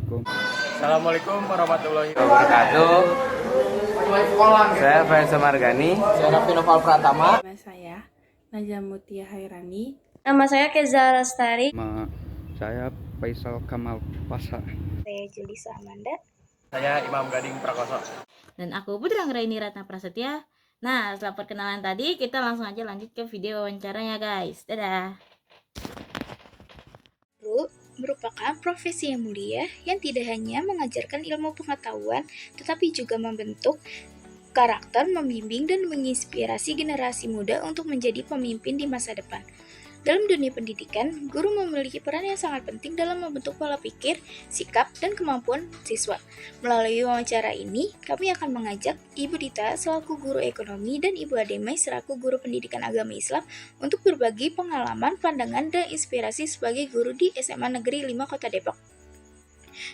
Assalamualaikum. Assalamualaikum warahmatullahi wabarakatuh. Saya Faisal Margani. Saya Raffi Noval Pratama. Nama saya Najwa Mutia Hairani. Nama saya Keza Lestari. Nama saya Faisal Kamal Pasa. Saya Julisa Amanda. Saya Imam Gading Prakoso. Dan aku Putri Anggraini Ratna Prasetya. Nah, setelah perkenalan tadi, kita langsung aja lanjut ke video wawancaranya, guys. Dadah. Guru merupakan profesi yang mulia yang tidak hanya mengajarkan ilmu pengetahuan, tetapi juga membentuk karakter, membimbing, dan menginspirasi generasi muda untuk menjadi pemimpin di masa depan. Dalam dunia pendidikan, guru memiliki peran yang sangat penting dalam membentuk pola pikir, sikap, dan kemampuan siswa. Melalui wawancara ini, kami akan mengajak Ibu Dita selaku guru ekonomi dan Ibu Ademai selaku guru pendidikan agama Islam untuk berbagi pengalaman, pandangan, dan inspirasi sebagai guru di SMA Negeri 5 Kota Depok.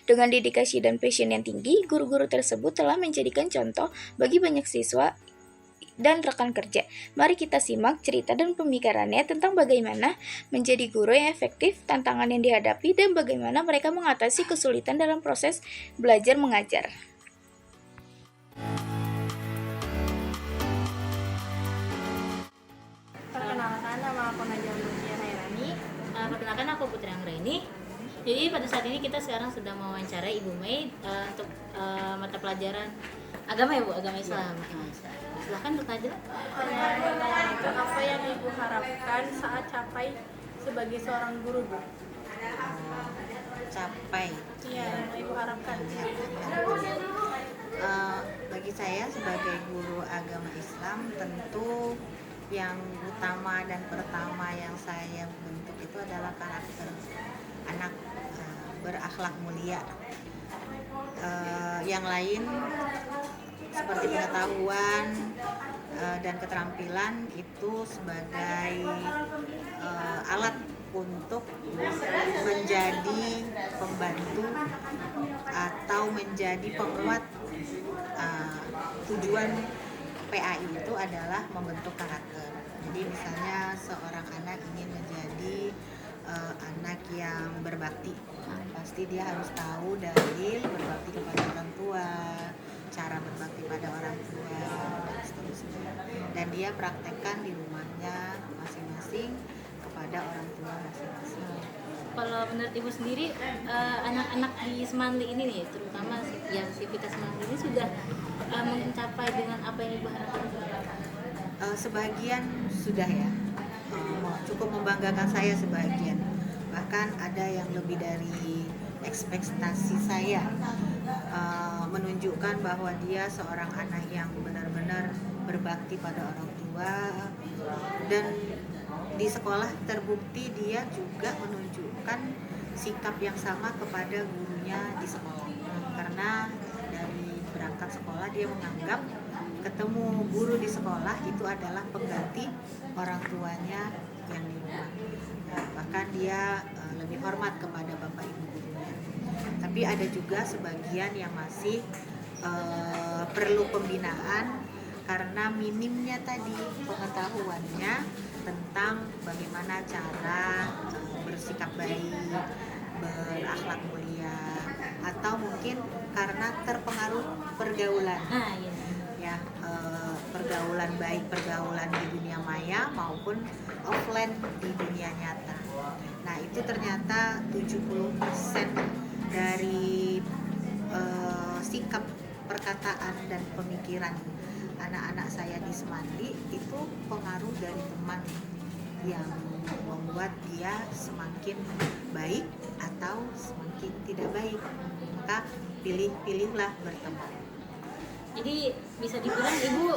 Dengan dedikasi dan passion yang tinggi, guru-guru tersebut telah menjadikan contoh bagi banyak siswa dan rekan kerja. Mari kita simak cerita dan pemikirannya tentang bagaimana menjadi guru yang efektif, tantangan yang dihadapi, dan bagaimana mereka mengatasi kesulitan dalam proses belajar mengajar. Perkenalkan, nama aku Najwa Mutia Hairani. Perkenalkan, aku Putri Anggraini. Jadi pada saat ini kita sekarang sedang mewawancarai Ibu Mei untuk mata pelajaran agama ya Bu, agama Islam. Silahkan bertanya. Itu apa yang Ibu harapkan saat capai sebagai seorang guru, Bu? Capai Iya, yang Ibu harapkan. Bagi saya sebagai guru agama Islam, tentu yang utama dan pertama yang saya bentuk itu adalah karakter anak berakhlak mulia. Yang lain seperti pengetahuan dan keterampilan itu sebagai alat untuk menjadi pembantu atau menjadi penguat. Tujuan PAI itu adalah membentuk karakter. Jadi misalnya seorang anak ingin menjadi anak yang berbakti, pasti dia harus tahu dalil berbakti kepada orang tua, cara berbakti pada orang tua, dan seterusnya. Dan dia praktekkan di rumahnya masing-masing kepada orang tua masing-masing. Kalau menurut Ibu sendiri, anak-anak di Semandi ini nih, terutama yang Sivitas Semandi ini sudah mencapai dengan apa yang Ibu harapkan? Sebagian sudah ya, cukup membanggakan saya sebagian. Bahkan ada yang lebih dari ekspektasi saya, menunjukkan bahwa dia seorang anak yang benar-benar berbakti pada orang tua, dan di sekolah terbukti dia juga menunjukkan sikap yang sama kepada gurunya di sekolah. Karena dari berangkat sekolah dia menganggap ketemu guru di sekolah itu adalah pengganti orang tuanya yang di rumah. Bahkan dia lebih hormat kepada bapak ibu gurunya. Tapi ada juga sebagian yang masih perlu pembinaan karena minimnya tadi pengetahuannya tentang bagaimana cara bersikap baik, berakhlak mulia, atau mungkin karena terpengaruh pergaulan. Ya, pergaulan baik, pergaulan di dunia maya maupun offline di dunia nyata. Nah, itu ternyata 70% dari sikap, perkataan, dan pemikiran anak-anak saya di Semandi itu pengaruh dari teman yang membuat dia semakin baik atau semakin tidak baik. Maka pilih-pilihlah berteman. Jadi bisa dibilang Ibu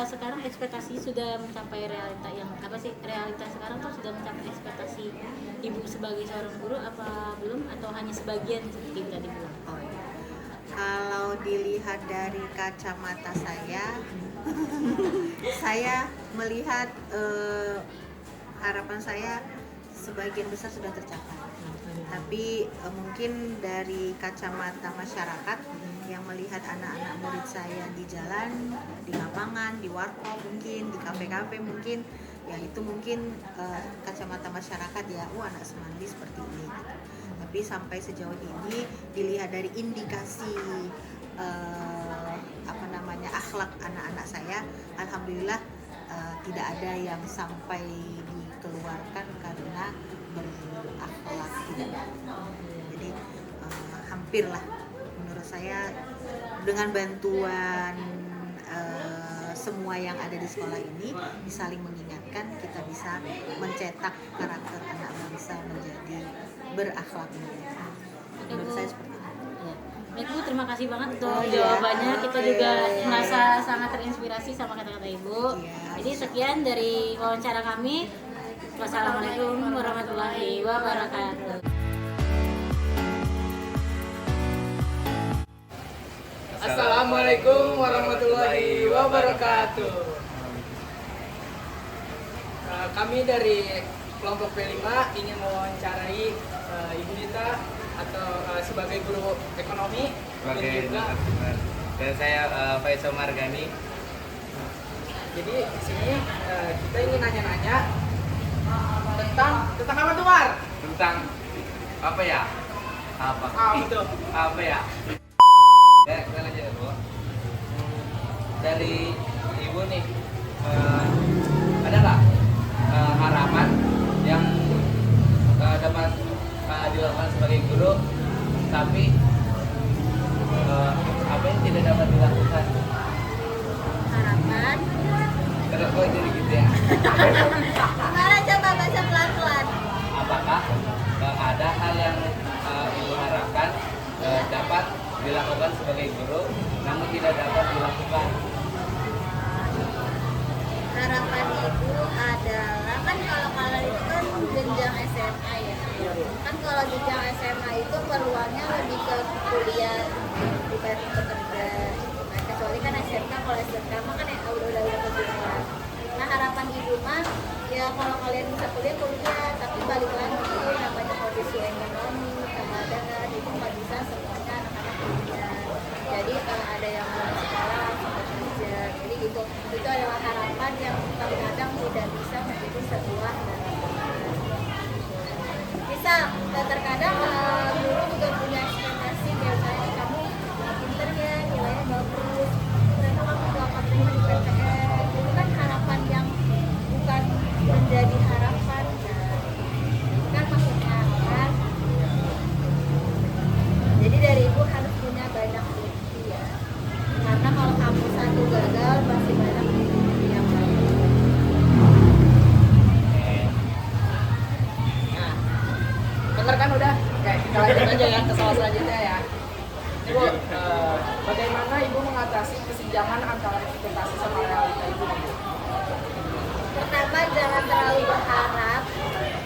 sekarang ekspektasi sudah mencapai realita yang apa sih? Realita sekarang tuh sudah mencapai ekspektasi Ibu sebagai seorang guru apa belum, atau hanya sebagian seperti tadi bilang? Kalau dilihat dari kacamata saya, saya melihat harapan saya sebagian besar sudah tercapai. Tapi mungkin dari kacamata masyarakat yang melihat anak-anak murid saya di jalan, di lapangan, di warkop mungkin, di kafe-kafe mungkin, yang itu mungkin kacamata masyarakat ya, anak semandi seperti ini gitu. Tapi sampai sejauh ini dilihat dari indikasi akhlak anak-anak saya, alhamdulillah tidak ada yang sampai dikeluarkan karena berakhlak tidak. Jadi hampirlah menurut saya dengan bantuan semua yang ada di sekolah ini saling mengingatkan, kita bisa mencetak karakter anak bangsa menjadi berakhlak mulia. Menurut saya seperti itu. Baik Bu, terima kasih banget untuk jawabannya. Kita juga merasa sangat terinspirasi sama kata-kata Ibu. Jadi sekian dari wawancara kami. Wassalamualaikum warahmatullahi wabarakatuh. Assalamualaikum warahmatullahi wabarakatuh. Kami dari kelompok P5 ingin mewawancarai Ibu Dita atau sebagai guru ekonomi Sebagai dan juga dan saya Faisal Margani. jadi di sini kita ingin nanya-nanya tentang apa tuh Mar? Tentang apa ya? Apa? Itu. Apa ya? Ya, kita lanjut Bu. Dari Ibu nih, ada nggak harapan yang dapat dilakukan sebagai guru, tapi apa yang tidak dapat dilakukan? Harapan. Terus kok jadi gitu ya? Gimana, coba baca pelan-pelan. Apakah ada hal yang Ibu harapkan dapat dilakukan sebagai guru, namun tidak dapat dilakukan? Harapan ibu adalah, kan kalau itu kan jenjang SMA ya. Kan kalau jenjang SMA itu peluangnya lebih ke kuliah dibanding bekerja. Nah, kecuali kan SMK, kalau SMK mah kan udah kejuruan. Nah, harapan ibu mah ya kalau kalian bisa kuliah, tapi balik lagi namanya kondisi ekonomi, keadaan itu nggak bisa semuanya anak-anak kuliah. Jadi ada yang mau sekolah, kerja, jadi gitu. Itu adalah harapan yang kadang-kadang tidak bisa menjadi sebuah harapan. Bisa terkadang guru juga punya ekspektasi, biasanya kamu pinter ya, nilainya bagus, ternyata kamu dapat terima di PTN. Itu kan harapan yang bukan menjadi harapan, kan maksudnya kan. Jadi dari ibu harus punya banyak bukti ya, karena kalau kamu satu gagal masih banyak bukti yang lain. Nah, bener kan udah? Oke, kita lanjut aja ya ke soal selanjutnya ya. Ibu, bagaimana Ibu mengatasi kesenjangan antara ekspektasi sama realita Ibu? Pertama, jangan terlalu berharap,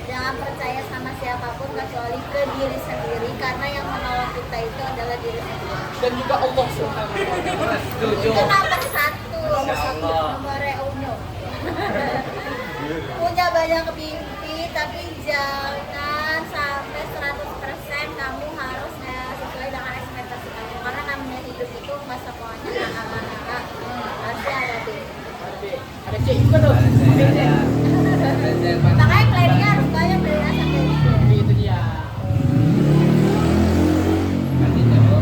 jangan percaya sama siapapun kecuali ke diri sendiri, karena yang menolong kita itu adalah diri sendiri. Dan juga Allah Subhanahu wa Ta'ala. Setuju. Itu nomor satu, nomor uno. Punya banyak mimpi, tapi jangan sampai 100% kamu harus sesuai dengan ekspektasi kamu, karena namanya hidup itu nggak semuanya angka-angka, pasti ada B. Ada C juga tuh. Makanya planningnya harus banyak dari A sampai Z. Itu dia. Artinya Bu,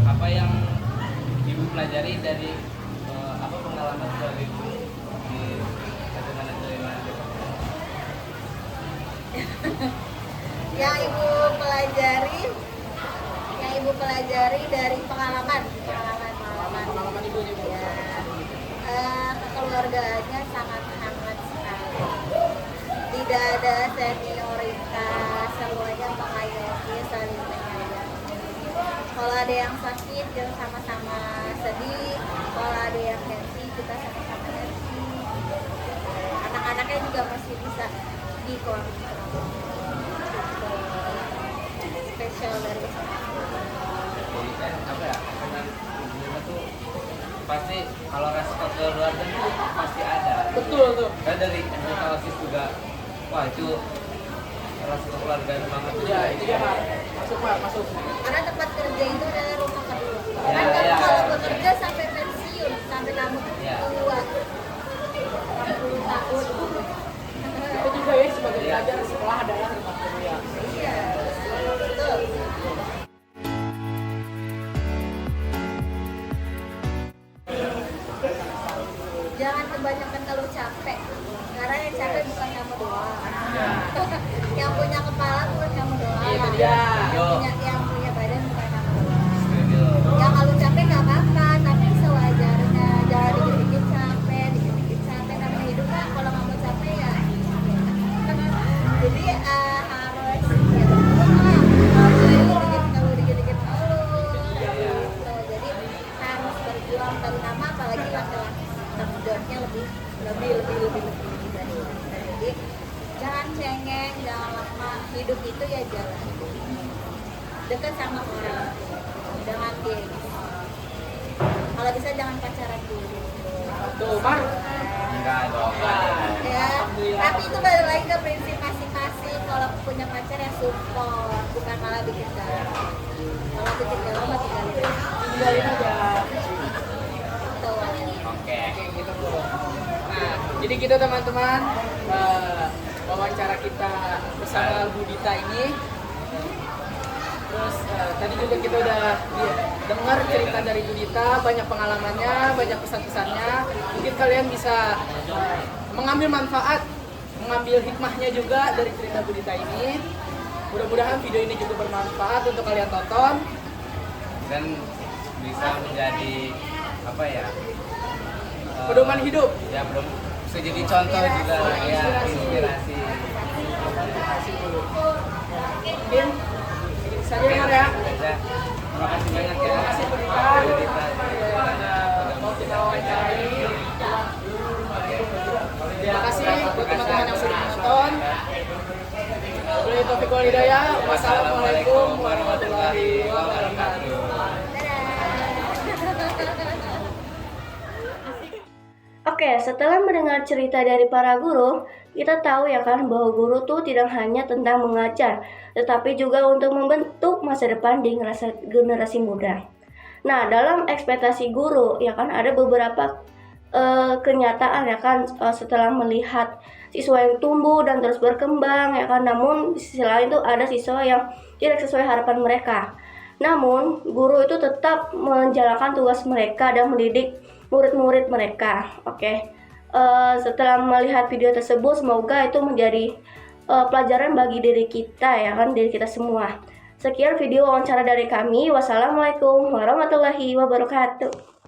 apa yang Ibu pelajari dari pengalaman sebagai guru di bagaimana terima? Yang ibu pelajari dari pengalaman Pengalaman Ibu nih Bu. ya. Kekeluargaannya sangat hangat sekali, tidak ada senioritas, semuanya mengayomi, saling menyayangi. Kalau ada yang sakit kita sama-sama sedih, kalau ada yang happy kita sama-sama happy. Anak-anaknya juga masih bisa dikontrol. Spesial dari Jadi kan apa ya? Karena ibu tuh pasti kalau respon keluarga itu pasti ada. Betul tuh. Kan dari ekspektasi juga, wah itu rasa keluarga banget. Ya, itu dia Pak. Masuk. karena tempat kerja itu adalah rumah kedua. Ya, Kan kamu ya. kalau bekerja sampai pensiun, sampai kamu Ya. tua, 60 tahun. Itu juga ya sebagai pelajar sekolah adalah tempat kuliah. Iya, betul. Jangan kebanyakan kalau capek, karena yang capek bukan kamu doang. Yang punya kepala bukan kamu doang. Itu dia. Yang punya badan bukan kamu doang. Yang kalau capek nggak apa-apa, tapi sewajarnya. Jangan dikit-dikit capek, dikit-dikit capek. Namanya hidup kan kalau nggak mau capek ya. Jadi harus ya kalau dikit-dikit ngeluh. Gitu. Jadi harus berjuang, terutama apalagi laki-laki tanggung jawabnya lebih dari wanita. Jadi jangan cengeng, jangan lama. Hidup itu ya jalan. Dekat sama orang, jangan gengsi. Kalau bisa jangan pacaran dulu. Tuh, Mar. Enggak dong. Ya, tapi itu balik lagi ke prinsip masing-masing. Kalau punya pacar yang support, bukan malah bikin galau. Kalau bikin galau mah Tinggalin aja. tuh. Oke. Kayak gitu tuh. Nah, jadi gitu teman-teman, wawancara kita bersama Bu Dita ini. Terus tadi juga kita udah dengar cerita dari Bu Dita, banyak pengalamannya, banyak pesan-pesannya. Mungkin kalian bisa mengambil manfaat, mengambil hikmahnya juga dari cerita Bu Dita ini. Mudah-mudahan video ini juga bermanfaat untuk kalian tonton. Dan bisa menjadi apa ya? Pedoman hidup. Ya belum bisa jadi contoh juga ya, inspirasi. Mungkin segitu saja ya, Mar ya. Ya, terima kasih banyak ya. Terima kasih Bu Dita. Bu Dita. Mau kita wawancarai. Terima kasih buat teman-teman yang sudah menonton. Wabillahi taufiq wal hidayah. Wassalamualaikum warahmatullahi wabarakatuh. Oke, setelah mendengar cerita dari para guru, kita tahu ya kan bahwa guru tuh tidak hanya tentang mengajar, tetapi juga untuk membentuk masa depan di generasi muda. Nah, dalam ekspektasi guru ya kan ada beberapa kenyataan ya kan setelah melihat siswa yang tumbuh dan terus berkembang ya kan, namun di sisi lain tuh ada siswa yang tidak sesuai harapan mereka. Namun, guru itu tetap menjalankan tugas mereka dan mendidik murid-murid mereka. Oke. Setelah melihat video tersebut, semoga itu menjadi pelajaran bagi diri kita ya kan, diri kita semua. Sekian video wawancara dari kami. Wassalamualaikum warahmatullahi wabarakatuh.